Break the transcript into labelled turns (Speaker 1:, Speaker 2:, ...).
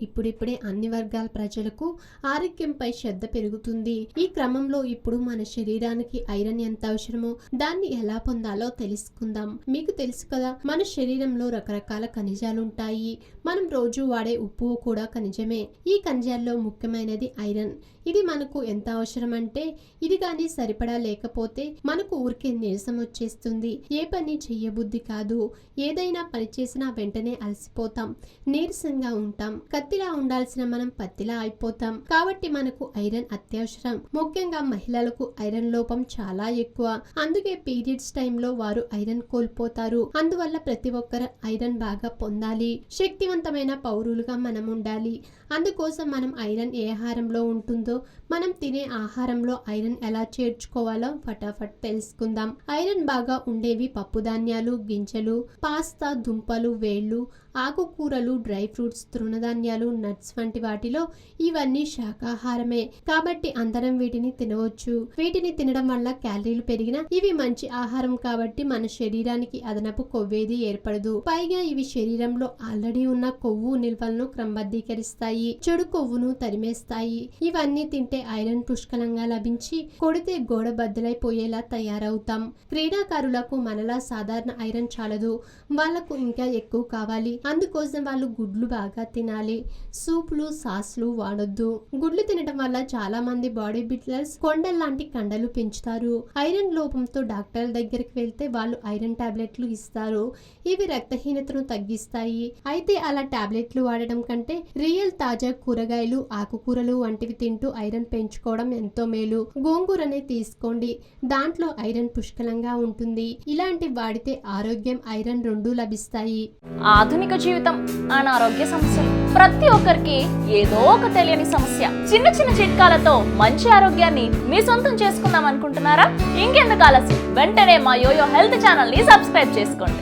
Speaker 1: ఇప్పుడిప్పుడే అన్ని వర్గాల ప్రజలకు ఆరోగ్యంపై శ్రద్ధ పెరుగుతుంది. ఈ క్రమంలో ఇప్పుడు మన శరీరానికి ఐరన్ ఎంత అవసరమో దాన్ని ఎలా పొందాలో తెలుసుకుందాం. మీకు తెలుసు కదా, మన శరీరంలో రకరకాల ఖనిజాలు ఉంటాయి. మనం రోజు వాడే ఉప్పు కూడా ఖనిజమే. ఈ ఖనిజాల్లో ముఖ్యమైనది ఐరన్. ఇది మనకు ఎంత అవసరం అంటే ఇది కానీ సరిపడా లేకపోతే మనకు ఊరికే నీరసం వచ్చేస్తుంది. ఏ పని చెయ్యబుద్ధి కాదు. ఏదైనా పని చేసినా వెంటనే అలసిపోతాం, నీరసంగా ఉంటాం. కత్తిలా ఉండాల్సిన మనం పత్తిలా అయిపోతాం. కాబట్టి మనకు ఐరన్ అత్యవసరం. ముఖ్యంగా మహిళలకు ఐరన్ లోపం చాలా ఎక్కువ. అందుకే పీరియడ్స్ టైంలో వారు ఐరన్ కోల్పోతారు. అందువల్ల ప్రతి ఒక్కరు ఐరన్ బాగా పొందాలి. శక్తివంతమైన పౌరులుగా మనం ఉండాలి. అందుకోసం మనం ఐరన్ ఏ ఆహారంలో ఉంటుందో, మనం తినే ఆహారంలో ఐరన్ ఎలా చేర్చుకోవాలో ఫటాఫట్ తెలుసుకుందాం. ఐరన్ బాగా ఉండేవి పప్పు ధాన్యాలు, గింజలు, పాస్తా, దుంపలు, వేళ్ళు, ఆకుకూరలు, డ్రై ఫ్రూట్స్, తృణధాన్యాలు, నట్స్ వంటి వాటిలో ఇవన్నీ శాకాహారమే. కాబట్టి అందరం వీటిని తినవచ్చు. వీటిని తినడం వల్ల క్యాలరీలు పెరిగినా ఇవి మంచి ఆహారం కాబట్టి మన శరీరానికి అదనపు కొవ్వేది ఏర్పడదు. పైగా ఇవి శరీరంలో ఆల్రెడీ ఉన్న కొవ్వు నిల్వలను క్రమబద్ధీకరిస్తాయి, చెడు కొవ్వును తరిమేస్తాయి. ఇవన్నీ తింటే ఐరన్ పుష్కలంగా లభించి కొడితే గోడ బద్దలైపోయేలా తయారవుతాం. క్రీడాకారులకు మనలా సాధారణ ఐరన్ చాలదు, వాళ్లకు ఇంకా ఎక్కువ కావాలి. అందుకోసం వాళ్ళు గుడ్లు బాగా తినాలి. సూపులు, సాస్లు వాడొద్దు. గుడ్లు తినడం వల్ల చాలా మంది బాడీ బిల్డర్స్ కొండల్లాంటి కండలు పెంచుతారు. ఐరన్ లోపంతో డాక్టర్ల దగ్గరికి వెళ్తే వాళ్ళు ఐరన్ టాబ్లెట్లు ఇస్తారు. ఇవి రక్తహీనతను తగ్గిస్తాయి. అయితే అలా టాబ్లెట్లు వాడడం కంటే రియల్ తాజా కూరగాయలు, ఆకుకూరలు వంటివి తింటూ ఐరన్ పెంచుకోవడం ఎంతో మేలు. గోంగూరనే తీసుకోండి, దాంట్లో ఐరన్ పుష్కలంగా ఉంటుంది. ఇలాంటి వాడితే ఆరోగ్యం, ఐరన్ రెండూ లభిస్తాయి.
Speaker 2: ఆధునిక జీవితం, అనారోగ్య సమస్యలు, ప్రతి ఒక్కరికి ఏదో ఒక తెలియని సమస్య. చిన్న చిన్న చిట్కాలతో మంచి ఆరోగ్యాన్ని మీ సొంతం చేసుకుందాం అనుకుంటున్నారా? ఇంకెందుకు ఆలస్యం, వెంటనే మా యోయో హెల్త్ ఛానల్ ని సబ్స్క్రైబ్ చేసుకోండి.